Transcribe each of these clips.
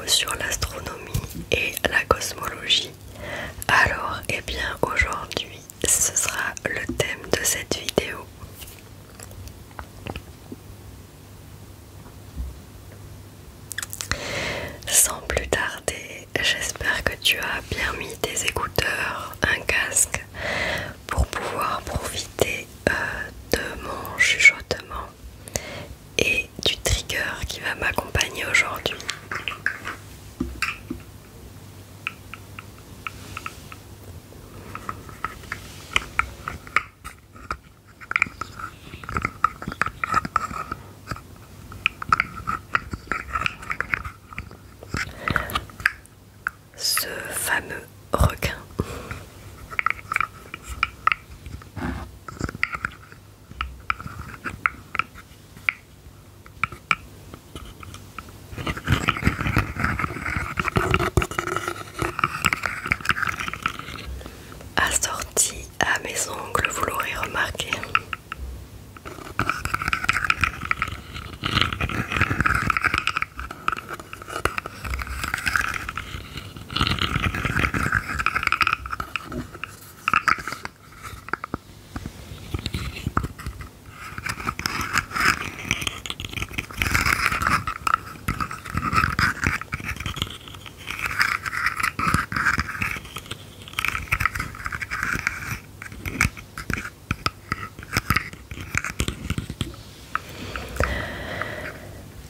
sur l'astronomie et la cosmologie. Alors, eh bien aujourd'hui, ce sera le thème de cette vidéo. Sans plus tarder, j'espère que tu as bien mis tes écouteurs, un casque pour pouvoir profiter de mon chuchotement et du trigger qui va m'accompagner aujourd'hui. Ce fameux requin. Assorti à mes ongles, vous l'aurez remarqué.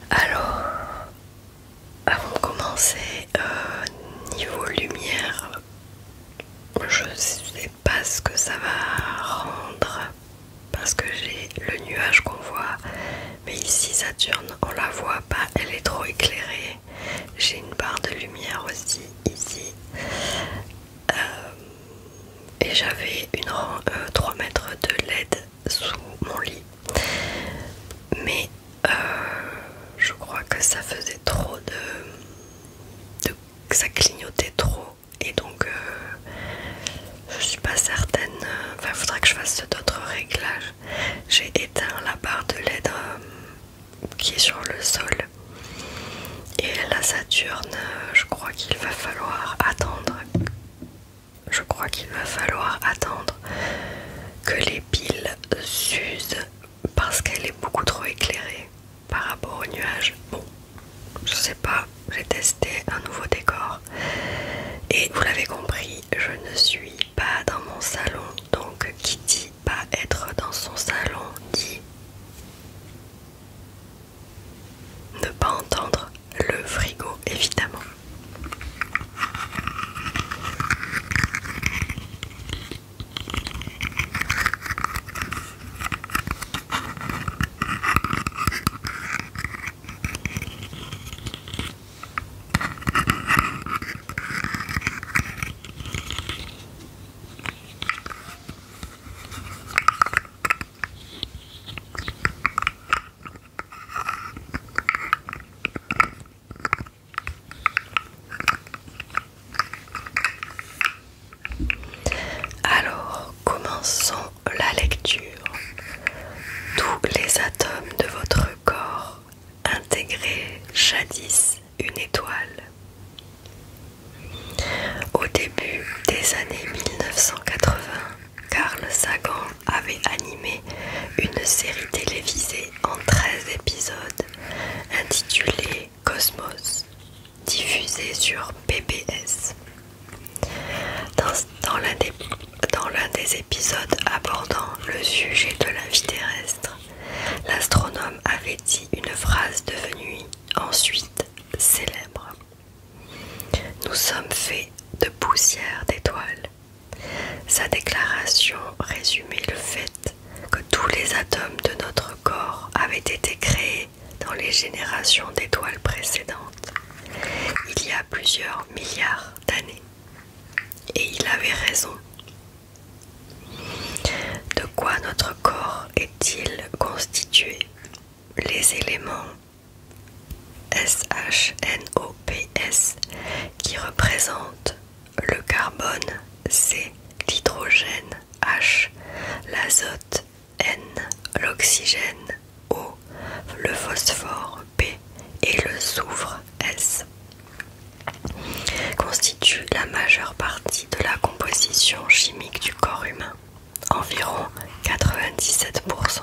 Alors, avant de commencer, niveau lumière, je sais pas ce que ça va rendre parce que j'ai le nuage qu'on voit, mais ici Saturne on la voit pas, elle est trop éclairée. J'ai une barre de lumière aussi ici et j'avais 3 mètres de LED sous mon lit, mais je crois que ça faisait trop que ça clignotait trop et donc je suis pas certaine. Enfin, il faudrait que je fasse d'autres réglages. J'ai éteint la barre de LED qui est sur le sol et la Saturne, je crois qu'il va falloir attendre. Je crois qu'il va falloir attendre que les piles s'usent parce qu'elle est beaucoup trop éclairée par rapport au nuage. Bon, je sais pas, j'ai testé un nouveau décor et vous l'avez compris, je ne suis pas dans mon salon, donc qui dit pas être dans son salon dit ne pas entendre le frigo évidemment. Alors, commençons la lecture. Tous les atomes de votre corps intégraient jadis une étoile. Au début des années 1980, Carl Sagan avait animé une série télévisée en 13 épisodes intitulée Cosmos, diffusée sur PBS. Dans l'un des épisodes abordant le sujet de la vie terrestre, l'astronome avait dit une phrase devenue ensuite célèbre. Nous sommes faits de poussière d'étoiles. Sa déclaration résumait le fait que tous les atomes de notre corps avaient été créés dans les générations d'étoiles précédentes, il y a plusieurs milliards d'années. Et il avait raison. De quoi notre corps est-il constitué? Les éléments SHNOPS qui représentent le carbone, C, l'hydrogène, H, l'azote, N, l'oxygène, O, le phosphore, P et le soufre, S. constitue la majeure partie de la composition chimique du corps humain, environ 97%.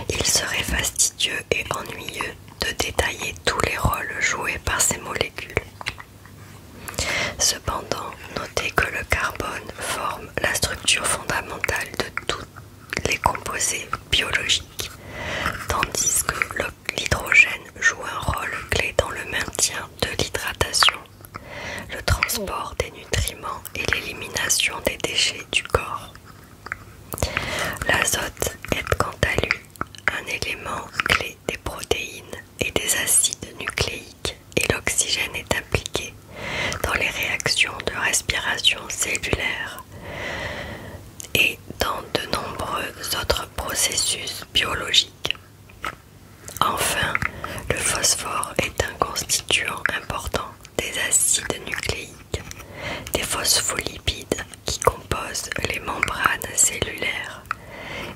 Il serait fastidieux et ennuyeux de détailler tous les rôles joués par ces molécules. Cependant, notez que le carbone forme la structure fondamentale de tous les composés biologiques, tandis que l'hydrogène joue un rôle clé dans le maintien de l'hydratation, le transport des nutriments et l'élimination des déchets du corps. L'azote est quant à lui un élément clé des protéines et des acides nucléiques, et l'oxygène est impliqué dans les réactions de respiration cellulaire et dans de nombreux autres processus biologiques. Enfin, le phosphore est un constituant important des acides nucléiques, des phospholipides qui composent les membranes cellulaires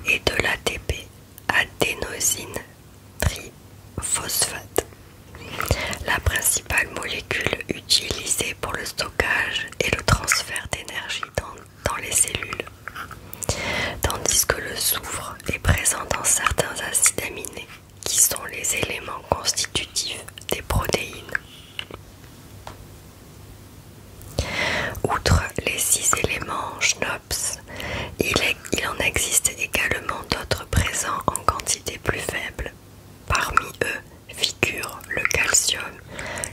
et de l'ATP, adénosine triphosphate, la principale molécule utilisée pour le stockage et le transfert d'énergie dans les cellules, tandis que le soufre est présent dans certains acides aminés qui sont les éléments constitutifs des protéines. Outre les 6 éléments SNOPS, il en existe également d'autres présents en quantité plus faible. Parmi eux figurent le calcium,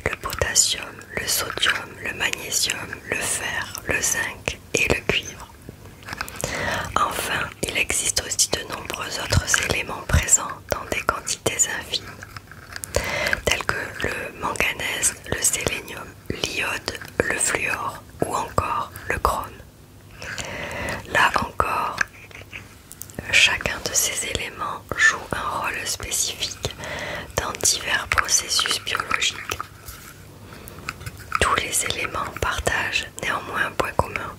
le potassium, le sodium, le magnésium, le fer, le zinc et le cuivre. Enfin, il existe aussi de nombreux autres éléments présents dans des quantités infimes, tels que le manganèse, le sélénium, l'iode, le fluor ou encore le chrome. Là encore, chacun de ces éléments joue un rôle spécifique dans divers processus biologiques. Tous les éléments partagent néanmoins un point commun.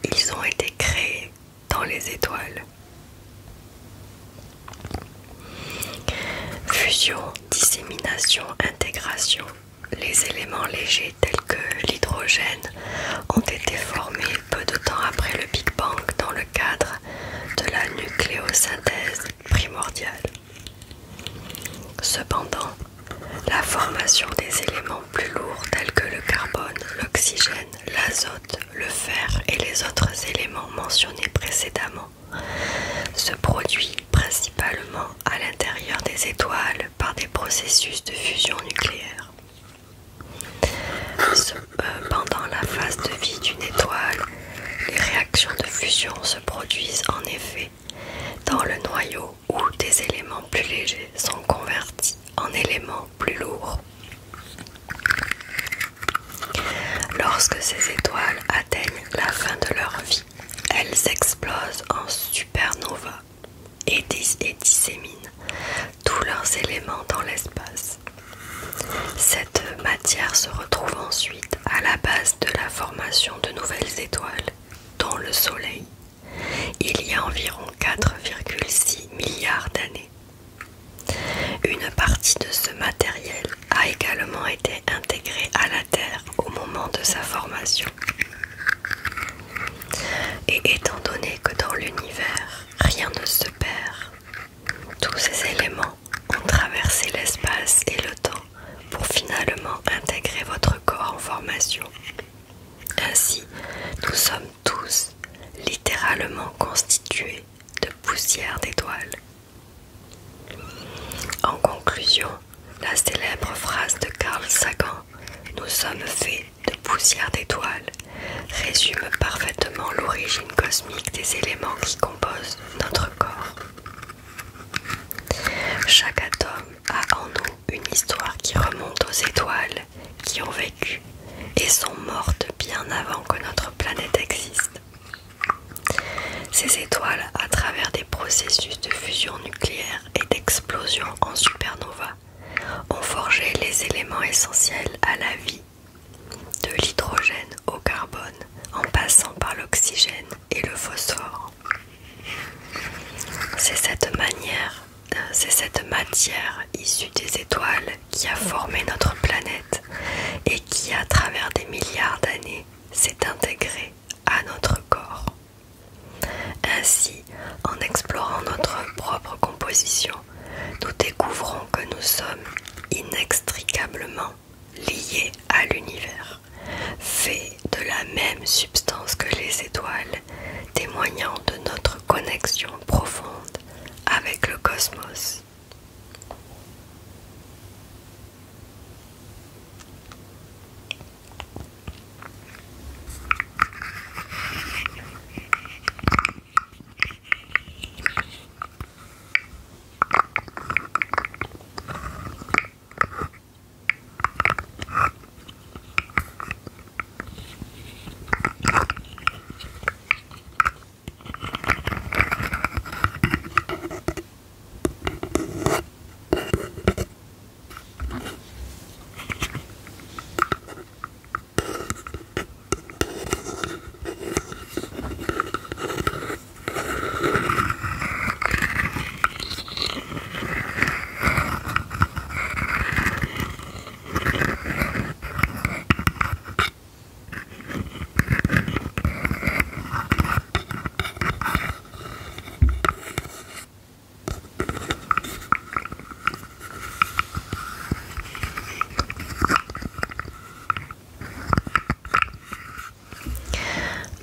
Ils ont été créés dans les étoiles. Fusion, dissémination, intégration. Les éléments légers tels que l'hydrogène ont été formés peu de temps après le Big Bang dans le cadre de la nucléosynthèse primordiale. Cependant, la formation des éléments plus lourds tels que le carbone, l'oxygène, l'azote, le fer et les autres éléments mentionnés précédemment se produit principalement à l'intérieur des étoiles par des processus de fusion nucléaire. Pendant la phase de vie d'une étoile, les réactions de fusion se produisent en effet dans le noyau où des éléments plus légers sont convertis en éléments plus lourds. Lorsque ces étoiles atteignent la fin de leur vie, elles explosent en supernova et disséminent tous leurs éléments dans l'espace. Cette matière se retrouve ensuite à la base de la formation de nouvelles étoiles, dont le Soleil, il y a environ 4,6 milliards d'années. Une partie de ce matériel a également été intégrée à la Terre au moment de sa formation. Et étant donné que dans l'univers, rien ne se perd, tous ces éléments ont traversé l'espace et le temps pour finalement intégrer votre corps en formation. Ainsi, nous sommes tous littéralement constitués de poussière d'étoiles. En conclusion, la célèbre phrase de Carl Sagan « Nous sommes faits de poussière d'étoiles » résume parfaitement l'origine cosmique des éléments qui composent notre corps. Chaque atome a en nous une histoire qui remonte aux étoiles qui ont vécu et sont mortes bien avant que notre planète existe. Ces étoiles, à travers des processus de fusion nucléaire et d'explosion en supernova, ont forgé les éléments essentiels à la vie, de l'hydrogène au carbone, en passant par l'oxygène et le phosphore. C'est cette matière issue des étoiles qui a formé notre planète et qui, à travers des milliards d'années, proposition, nous découvrons que nous sommes inextricablement liés à l'univers, faits de la même substance que les étoiles, témoignant de notre connexion profonde avec le cosmos.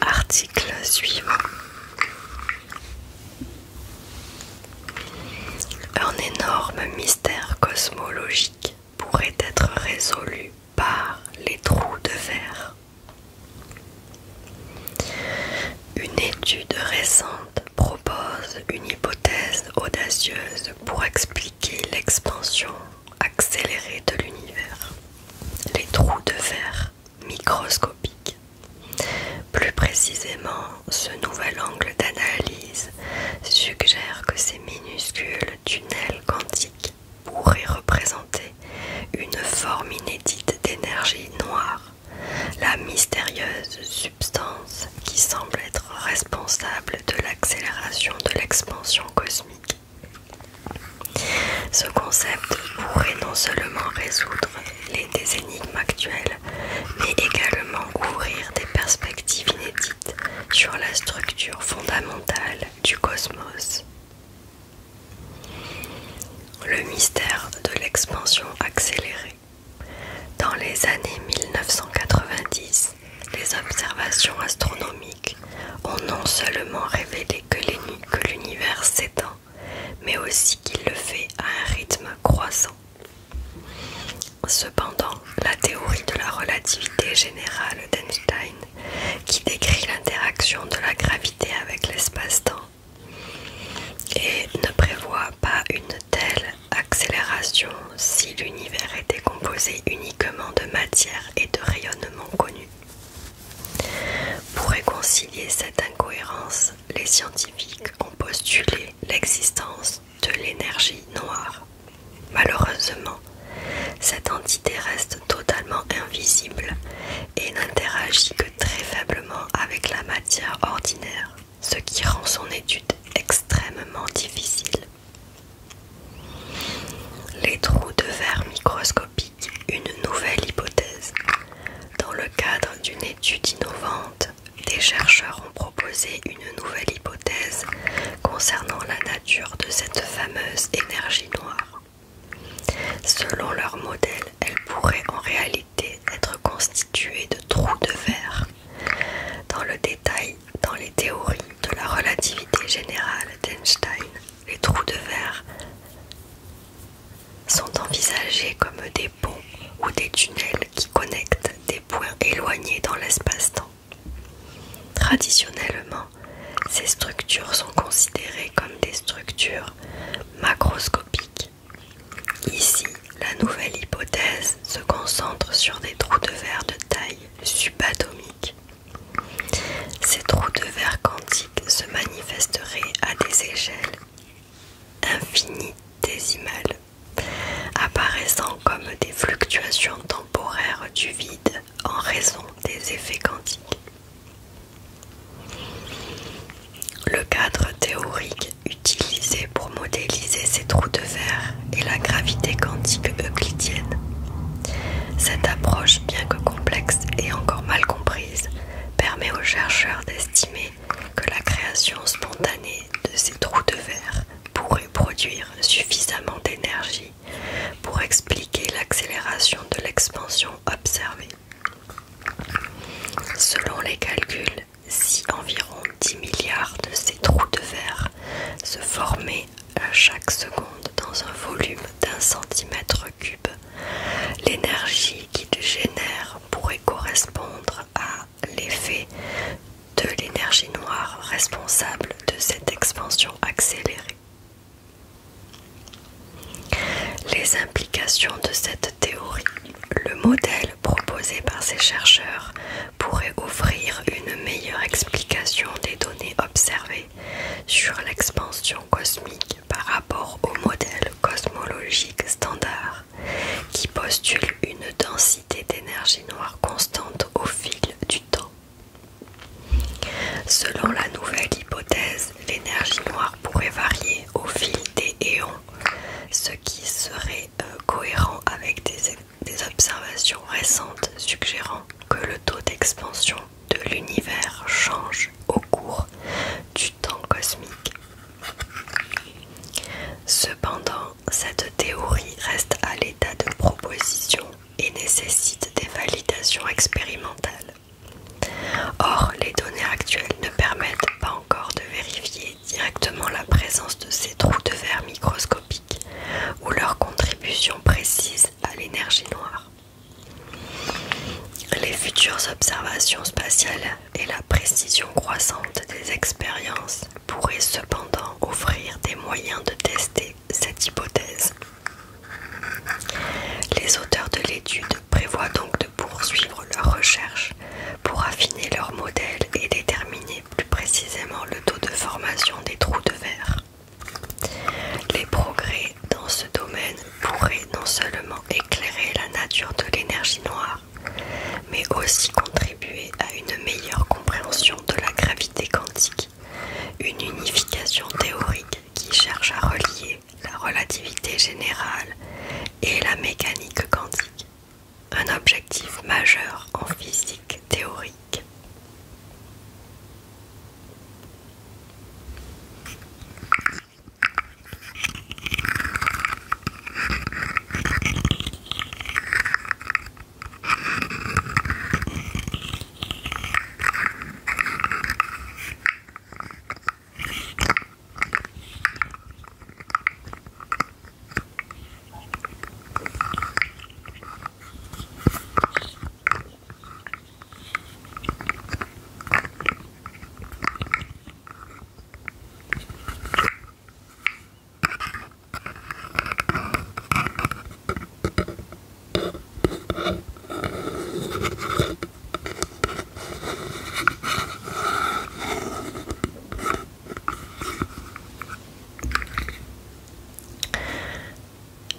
Article suivant. Un énorme mystère cosmologique pourrait être résolu par les trous de verre. Une étude récente propose une hypothèse audacieuse pour expliquer l'expansion accélérée de l'univers. Les trous de verre microscopiques. Plus précisément, ce nouvel angle d'analyse suggère que ces minuscules tunnels quantiques pourraient représenter une forme inédite d'énergie noire, la mystérieuse substance qui semble être responsable de l'accélération de l'expansion cosmique. Ce concept pourrait non seulement résoudre des énigmes actuelles, mais également ouvrir des perspectives inédites sur la structure fondamentale du cosmos. Le mystère de l'expansion accélérée. Dans les années 1990, les observations astronomiques ont non seulement révélé que l'univers s'étend, mais aussi qu'il le fait à un rythme croissant. Cependant, la théorie de la relativité générale d'Einstein, qui décrit l'interaction de la gravité avec l'espace-temps, et ne prévoit pas une telle accélération si l'univers était composé uniquement de matière et de rayonnement connus. Pour réconcilier cette incohérence, les scientifiques ont postulé l'existence de l'énergie noire. Malheureusement, cette entité reste totalement invisible et n'interagit que très faiblement avec la matière ordinaire, ce qui rend son étude extrêmement difficile. Les trous de verre microscopiques, une nouvelle hypothèse. Dans le cadre d'une étude innovante, des chercheurs ont proposé une nouvelle hypothèse concernant la nature de cette fameuse énergie noire. Selon leur modèle, elle pourrait en réalité être constituée de trous de verre. Dans le détail, dans les théories de la relativité générale d'Einstein, les trous de verre sont envisagés comme des ponts ou des tunnels qui connectent des points éloignés dans l'espace-temps. Traditionnellement, ces structures sont considérées comme des structures macroscopiques. Ici, la nouvelle hypothèse se concentre sur des trous de verre de taille subatomique. Ces trous de verre quantiques se manifesteraient à des échelles infinitésimales, apparaissant comme des fluctuations temporaires du vide en raison des effets quantiques. Le cadre théorique utilisé pour modéliser ces trous de verre est la gravité quantique euclidienne. Cette approche, bien que complexe et encore mal comprise, permet aux chercheurs d'estimer que la création spontanée de ces trous de verre pourrait produire mes calculs, si environ 10 milliards de ces trous de verre se formaient à chaque seconde dans un volume d'1 centimètre cube, l'énergie qu'ils génèrent pourrait correspondre à l'effet de l'énergie noire responsable de cette expansion accélérée. Les implications de cette théorie. Le modèle proposé par ces chercheurs pourrait offrir une meilleure explication des données observées sur l'expansion cosmique par rapport au modèle cosmologique standard qui postule une densité d'énergie noire constante au fil du temps. Selon la nouvelle hypothèse, l'énergie noire pourrait varier au fil des éons, ce qui serait cohérent avec des observations récentes suggérant que le taux d'expansion de l'univers change au cours du temps cosmique. Cependant, cette théorie reste à l'état de proposition et nécessite des validations expérimentales. Or, les données actuelles ne permettent pas encore de vérifier directement la présence de ces trous de verre microscopiques ou leur contribution précise à l'énergie noire. Les futures observations spatiales et la précision croissante des expériences pourraient cependant offrir des moyens de tester cette hypothèse. Les auteurs de l'étude prévoient donc de poursuivre leurs recherches pour affiner leur modèle et déterminer plus précisément le taux de formation des trous de verre. Les progrès dans ce domaine pourraient non seulement éclairer la nature de l'énergie noire, mais aussi contribuer à une meilleure compréhension de la gravité quantique, une unification théorique qui cherche à relier la relativité générale et la mécanique quantique, un objectif majeur en physique théorique.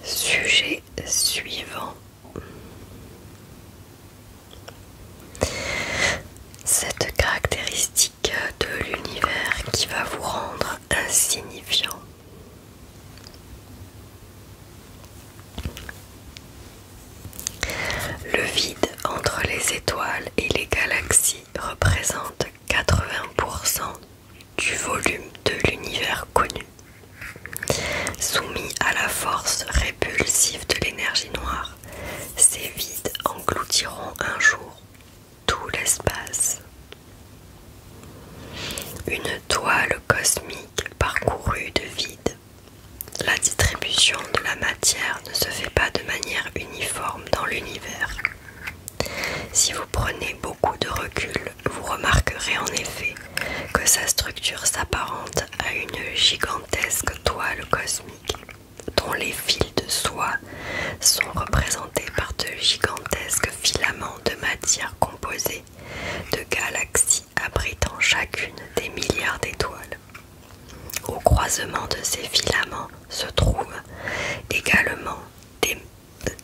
Sujet suivant. Cette caractéristique de l'univers qui va vous rendre insignifiant. Le vide entre les étoiles et les galaxies représente 80% du volume de l'univers connu. Soumis à la force répulsive de l'énergie noire, ces vides engloutiront un jour tout l'espace. Une toile cosmique parcourue de vide. La distribution de la matière ne se fait pas de manière uniforme dans l'univers. Si vous prenez beaucoup de recul, vous remarquerez en effet que sa structure s'apparente à une gigantesque toile cosmique, dont les fils de soie sont représentés par de gigantesques filaments de matière composée de galaxies abritant chacune des milliards d'étoiles. Au croisement de ces filaments se trouvent également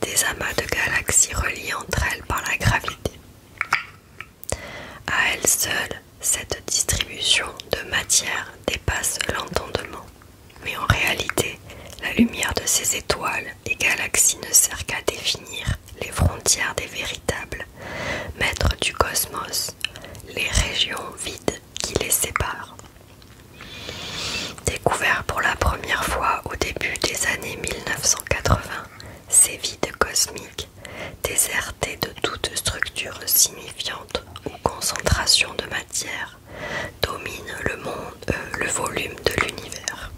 des amas de galaxies reliées entre elles par la gravité. À elle seule, cette distribution de matière dépasse l'entendement, mais en réalité, la lumière de ces étoiles et galaxies ne sert qu'à définir les frontières des véritables maîtres du cosmos, les régions vides qui les séparent. Découverts pour la première fois au début des années 1980, ces vides cosmiques, désertés de toute structure signifiante ou concentration de matière domine le volume de l'univers.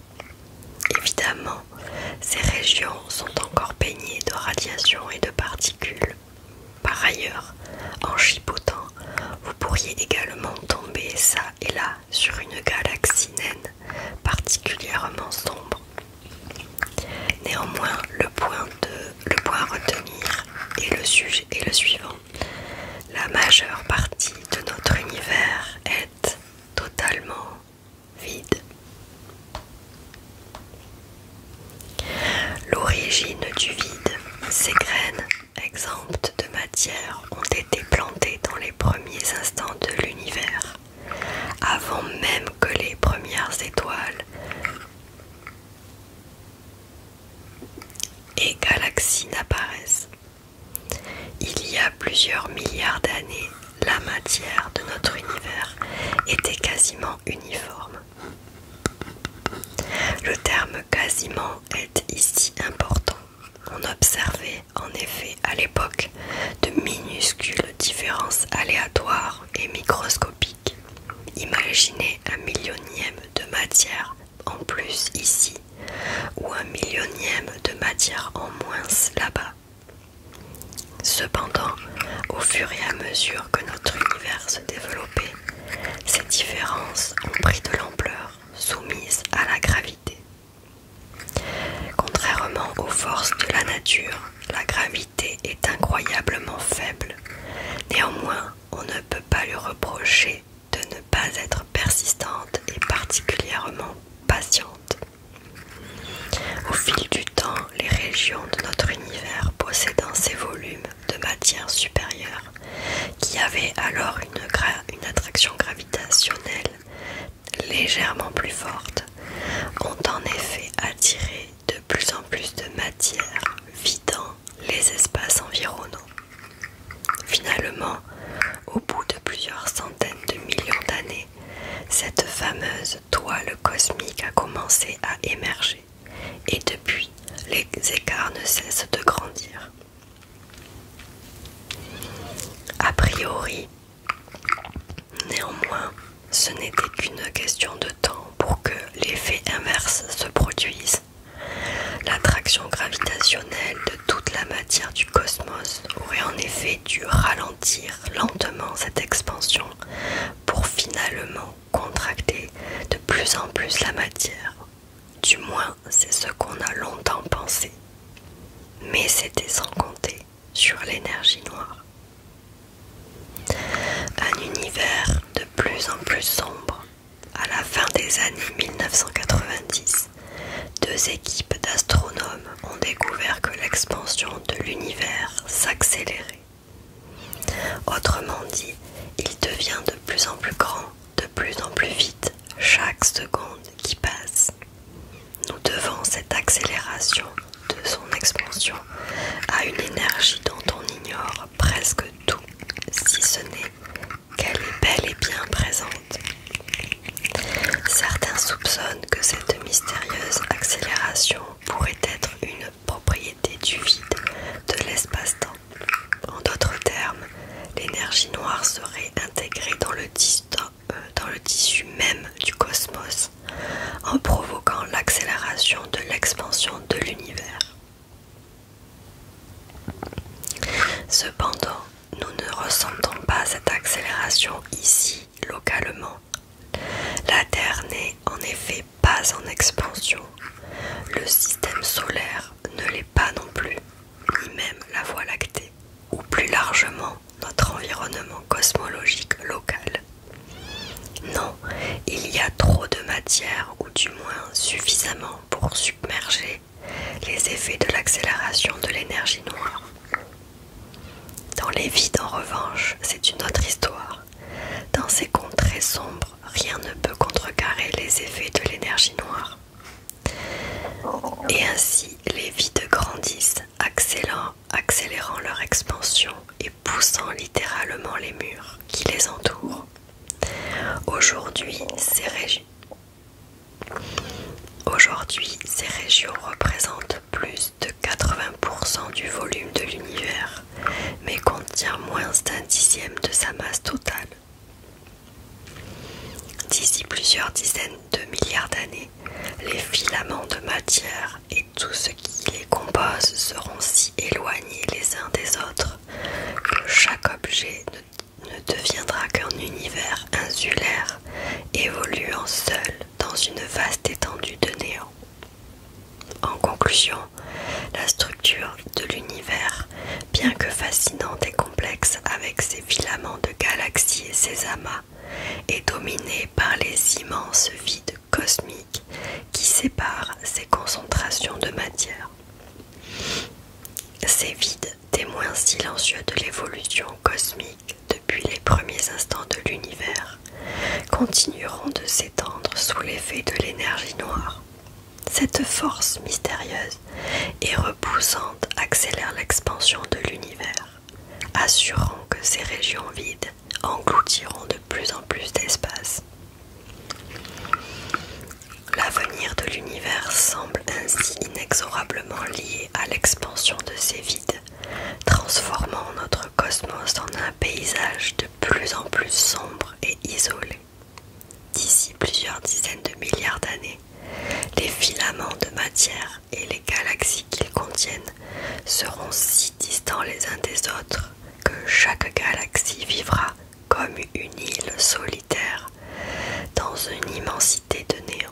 Évidemment, ces régions sont encore baignées de radiation et de particules. Par ailleurs, en chipotant, vous pourriez également tomber ça et là sur une galaxie naine particulièrement sombre. Néanmoins, le point à retenir est le suivant. La majeure partie de notre univers est totalement vide. L'origine du vide, ces graines exemptes de matière ont été plantées dans les premiers instants de l'univers, avant même que les premières étoiles et galaxies n'apparaissent. Il y a plusieurs milliards d'années, la matière de notre univers était quasiment uniforme. Le terme quasiment est ici important. On observait en effet à l'époque de minuscules différences aléatoires et microscopiques. Imaginez un millionième de matière en plus ici ou un millionième de matière en moins là-bas. Cependant, au fur et à mesure que notre univers se développait, ces différences ont pris de l'ampleur, soumises à la gravité. Contrairement aux forces de la nature, la gravité est incroyablement faible. Néanmoins, on ne peut pas lui reprocher de ne pas être persistante et particulièrement patiente. Au fil du temps, les régions de notre univers possédant ces volumes de matière supérieure, qui avaient alors une attraction gravitationnelle légèrement plus forte, ont en effet attiré de plus en plus de matière, vidant les espaces environnants. Finalement, au bout de plusieurs centaines de millions d'années, cette fameuse toile cosmique a commencé à émerger. Et depuis, les écarts ne cessent de grandir. A priori, néanmoins, ce n'était qu'une question de temps pour que l'effet inverse se produise. L'attraction gravitationnelle de toute la matière du cosmos aurait en effet dû ralentir lentement cette expansion pour finalement contracter de plus en plus la matière. Du moins, c'est ce qu'on a longtemps pensé. Mais c'était sans compter sur l'énergie noire. Un univers de plus en plus sombre. À la fin des années 1990, deux équipes d'astronomes ont découvert que l'expansion de l'univers s'accélérait. Autrement dit, il devient de plus en plus grand, de plus en plus vite, chaque seconde qui passe. Nous devons cette accélération de son expansion à une énergie dont on ignore presque tout, si ce n'est qu'elle est bel et bien présente. Certains soupçonnent que cette mystérieuse accélération pourrait être une propriété du vide, de l'espace-temps. En d'autres termes, l'énergie noire serait intégrée dans le tissu même du cosmos, en provoquant l'accélération de l'expansion de l'univers. Cependant, nous ne ressentons pas cette accélération ici, localement. La Terre n'est en effet pas en expansion. Le système solaire ne l'est pas non plus, ni même la Voie lactée, ou plus largement notre environnement cosmologique local. Non, il y a trop de matière, ou du moins suffisamment pour submerger les effets de l'accélération de l'énergie noire. Dans les vides, en revanche, c'est une autre histoire. Dans ces contrées sombres, rien ne peut contrecarrer les effets de l'énergie noire. Et ainsi, les vides grandissent, accélérant leur expansion et poussant littéralement les murs qui les entourent. Aujourd'hui, ces régions représentent plus de 80% du volume de l'univers, mais contient moins d'1/10 de sa masse totale. D'ici plusieurs dizaines de milliards d'années, les filaments de matière et tout ce qui les compose seront si éloignés les uns des autres que chaque objet ne deviendra qu'un univers insulaire évoluant seul dans une vaste étendue de néant. En conclusion, la structure de l'univers, bien que fascinante et complexe avec ses filaments de galaxies et ses amas, est dominée par les immenses vides cosmiques qui séparent ces concentrations de matière. Ces vides, témoins silencieux de l'évolution cosmique depuis les premiers instants de l'univers, continueront de s'étendre sous l'effet de l'énergie noire. Cette force mystérieuse et repoussante accélère l'expansion de l'univers, assurant que ces régions vides engloutiront de plus en plus d'espace. L'avenir de l'univers semble ainsi inexorablement lié à l'expansion de ces vides, transformant notre cosmos en un paysage de plus en plus sombre et isolé. D'ici plusieurs dizaines de milliards d'années, les filaments de matière et les galaxies qu'ils contiennent seront si distants les uns des autres que chaque galaxie vivra comme une île solitaire dans une immensité de néant.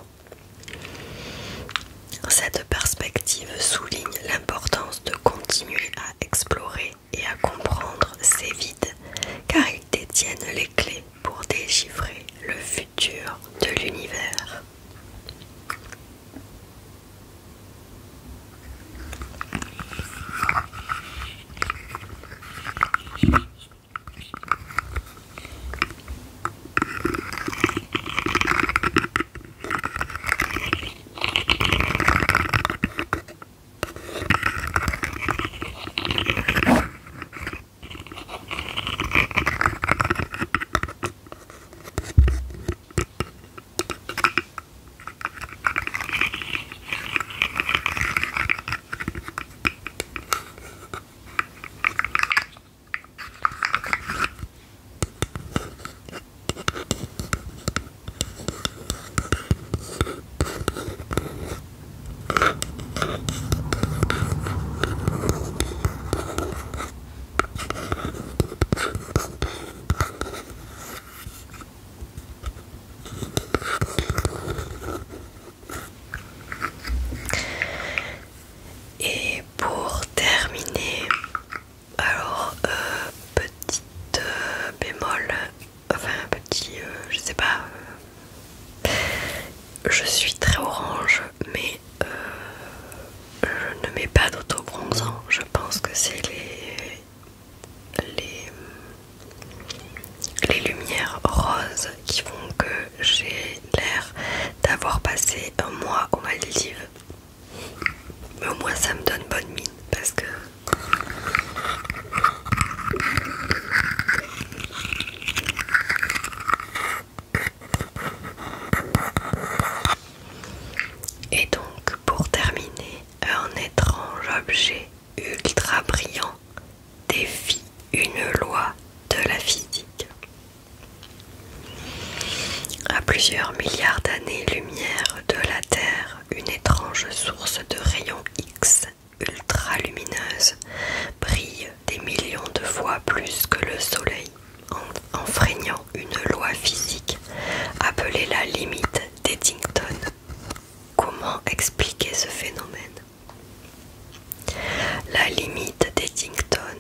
Cette perspective souligne l'importance de continuer à explorer et à comprendre ces vides, car ils détiennent les clés pour déchiffrer le futur de l'univers. Je suis très orange, mais je ne mets pas d'autobronzant. Je pense que c'est les lumières roses qui font que j'ai l'air d'avoir passé un mois aux Maldives. Mais au moins ça me donne bonne mine parce que et donc pour terminer, un étrange objet ultra brillant défie une loi de la physique. À plusieurs milliards d'années-lumière de la Terre, une étrange source de rayons X ultra lumineuse brille des millions de fois plus que le Soleil, enfreignant une loi physique appelée la limite d'Eddington. Comment expliquer ce phénomène? La limite d'Eddington,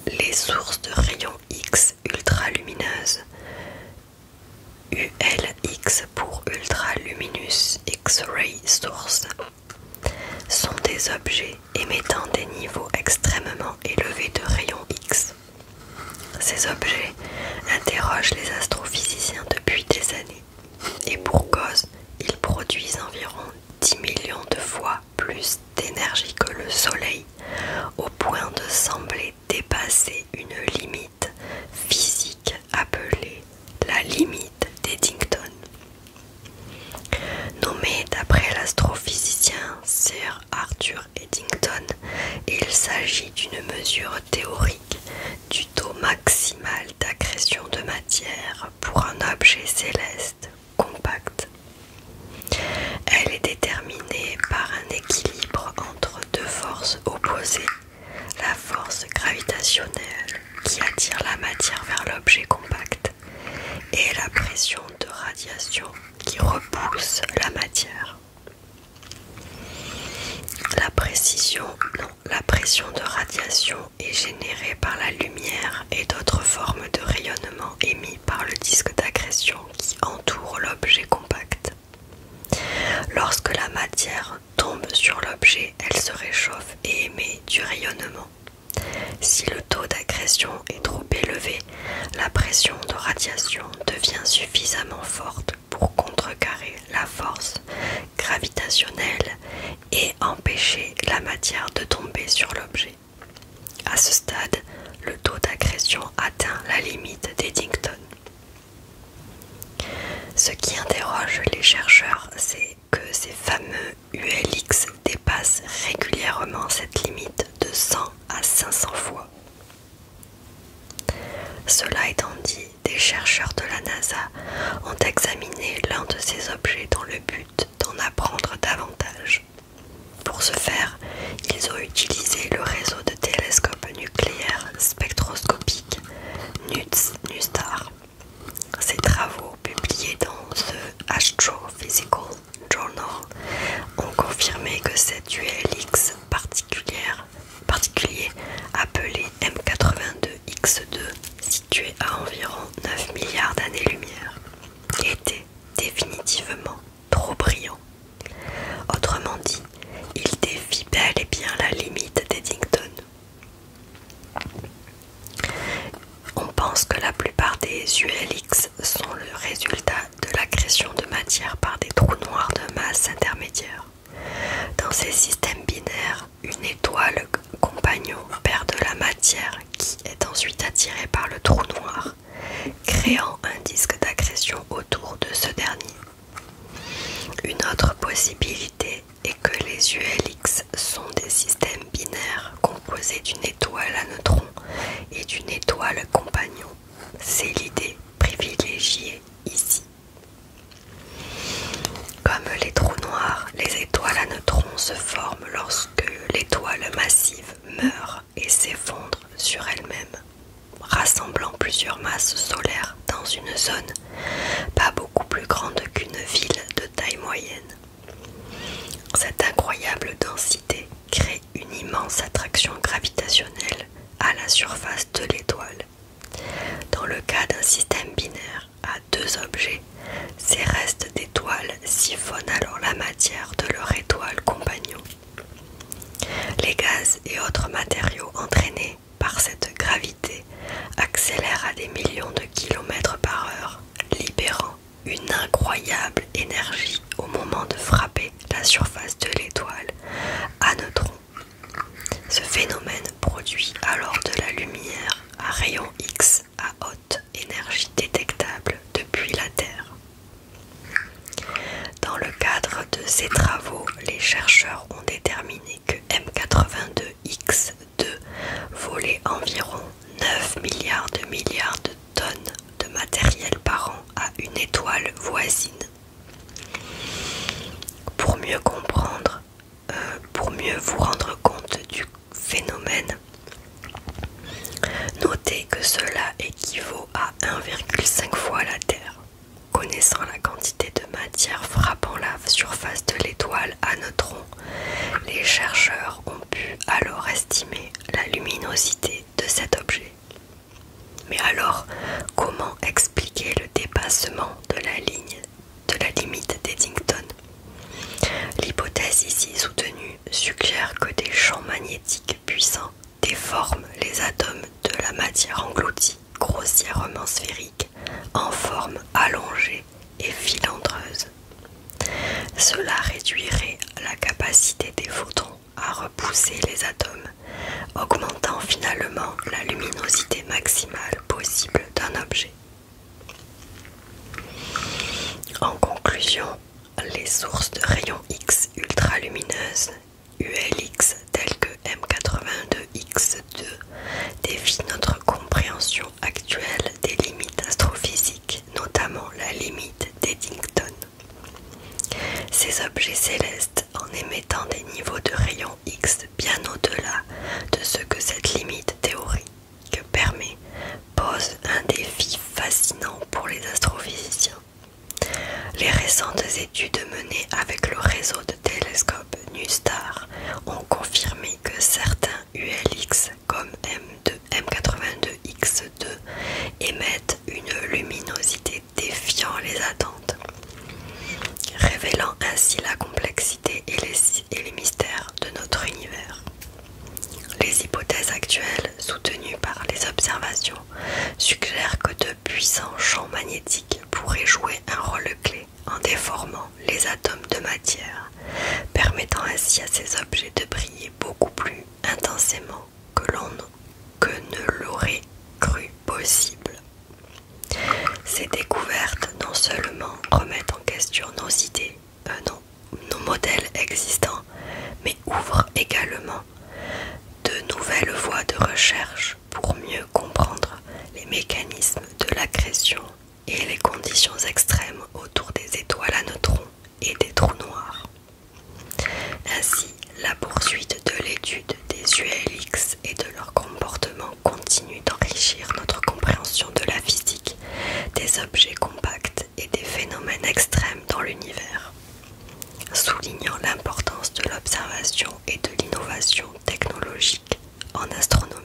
les sources de rayons X ultralumineuses, ULX pour Ultra Luminous X-Ray Source, sont des objets émettant des niveaux extrêmement élevés de rayons X. Ces objets interrogent les astrophysiciens depuis des années, et pour cause, ils produisent environ 10 millions de fois plus d'énergie que le Soleil, au point de sembler dépasser une limite physique appelée la limite d'Eddington. Nommé d'après l'astrophysicien Sir Arthur Eddington, il s'agit d'une mesure théorique du taux maximal d'accrétion de matière pour un objet céleste l'objet compact et la pression de radiation qui repousse la matière. La pression de radiation est générée par la lumière et d'autres formes de rayonnement émis par le disque d'agression qui entoure l'objet compact. Lorsque la matière tombe sur l'objet, elle se réchauffe et émet du rayonnement. Si le taux d'agression est trop élevé, la pression de radiation devient suffisamment forte pour contrecarrer la force gravitationnelle et empêcher la matière de tomber sur l'objet. À ce stade, le taux d'agression atteint la limite d'Eddington. Ce qui interroge les chercheurs, c'est que ces fameux ULX dépassent régulièrement cette limite de 100 à 500 fois. Cela étant dit, des chercheurs de la NASA ont examiné l'un de ces objets dans le but d'en apprendre davantage. Pour ce faire, ils ont utilisé le réseau de télescopes nucléaires spectroscopiques NuSTAR. Ces travaux, publiés dans The Astrophysical Journal, ont confirmé que cet ULX particulier appelé M82X2, situé à environ 9 milliards d'années-lumière, était définitivement trop brillant. Autrement dit, il défie bel et bien la limite d'Eddington. On pense que la plupart des ULX sont le résultat de l'agression de matière par des trous noirs de masse intermédiaire. Dans ces systèmes binaires, une étoile compagnon perd de la matière qui est ensuite attirée par le trou noir, créant un disque d'agression autour de ce dernier. Une autre possibilité est que les ULX sont des systèmes binaires composés d'une étoile à neutrons et d'une étoile compagnon. C'est l'idée privilégiée ici. Comme les trous noirs, les étoiles à neutrons se forment lorsque l'étoile massive meurt et s'effondre sur elle-même, rassemblant plusieurs masses solaires dans une zone pas beaucoup plus grande qu'une ville de taille moyenne. Cette incroyable densité crée une immense attraction gravitationnelle à la surface de l'étoile. Dans le cas d'un système binaire à deux objets, ces restes d'étoiles siphonnent alors la matière de leur étoile compagnon. Les gaz et autres matériaux entraînés par cette gravité accélèrent à des millions de kilomètres par heure, libérant une incroyable énergie au moment de frapper la surface de l'étoile à neutrons. Ce phénomène produit alors de la lumière à rayon X à haute énergie détectable depuis la Terre. Dans le cadre de ces travaux, les chercheurs ont déterminé que M82X2 volait environ 9 milliards de tonnes de matériel par an à une étoile voisine. Pour mieux vous rendre compte du phénomène, notez que cela équivaut à 1,5 fois la Terre. Connaissant la quantité de matière frappant la surface de l'étoile à neutrons, les chercheurs ont pu alors estimer la luminosité de cet objet. Mais alors, comment expliquer le dépassement de la limite d'Eddington? L'hypothèse ici soutenue suggère que des champs magnétiques puissants déforment les atomes de la matière engloutie, grossièrement sphérique, en forme allongée et filandreuse. Cela réduirait la capacité des photons à repousser les atomes, augmentant finalement la luminosité maximale possible d'un objet. En conclusion, les sources de rayons X ultralumineuses, ULX telles que M82X2, défient notre compréhension actuelle des limites astrophysiques, notamment la limite d'Eddington. Ces objets célestes, en émettant des niveaux de rayons X bien au-delà pour les astrophysiciens. Les récentes études menées avec le réseau de télescopes NuSTAR ont confirmé que certains ULX comme M82X2 émettent une luminosité défiant les attentes, révélant ainsi la complexité et les mystères de notre univers. Les hypothèses actuelles, soutenues par les observations, suggèrent que de puissants champs magnétiques pourraient jouer un rôle clé en déformant les atomes de matière, permettant ainsi à ces objets de briller beaucoup plus intensément que ne l'aurait cru possible. Ces découvertes non seulement remettent en question nos modèles existants, mais ouvrent également de nouvelles voies de recherche pour mieux comprendre les mécanismes de l'accrétion et les conditions extrêmes autour des étoiles à neutrons et des trous noirs. Ainsi, la poursuite de l'étude des ULX et de leur comportement continue d'enrichir notre compréhension de la physique, des objets compacts et des phénomènes extrêmes dans l'univers, soulignant l'importance de l'observation et de l'innovation technologique en astronomie.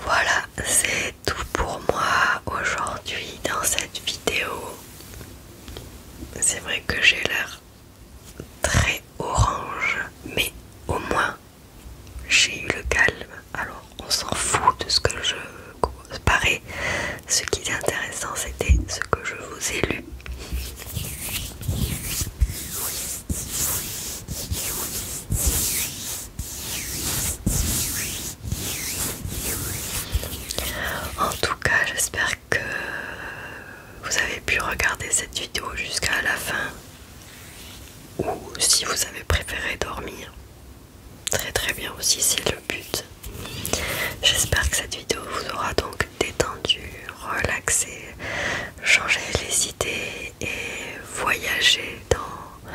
Voilà, c'est tout pour moi aujourd'hui dans cette vidéo. C'est vrai que j'ai l'air très orange, mais au moins j'ai eu le calme. Alors on s'en fout de ce que je parais. Ce qui est intéressant, c'était ce que je vous ai lu. En tout cas, j'espère que vous avez pu regarder cette vidéo jusqu'à la fin, ou si vous avez préféré dormir, très bien aussi, c'est le but. J'espère que cette vidéo vous aura donc détendu, relaxé, changé les idées et voyagé dans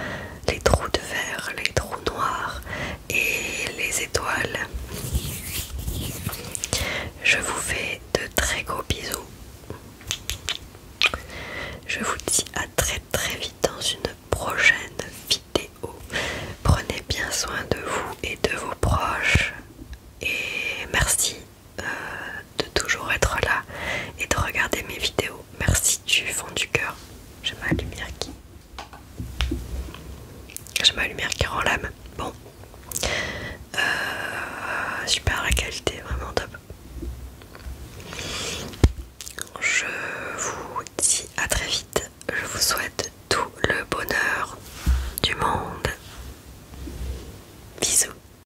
les trous de verre, les trous noirs et les étoiles. Je vous fais de très gros bisous. Je vous dis à très vite dans une prochaine vidéo. Prenez bien soin de vous et de vos proches. Et merci de toujours être là et de regarder mes vidéos. Merci du fond du cœur. J'ai ma lumière qui rend l'âme. Bon. Super la qualité, vraiment top. Je vous dis à très vite. Je vous souhaite tout le bonheur du monde.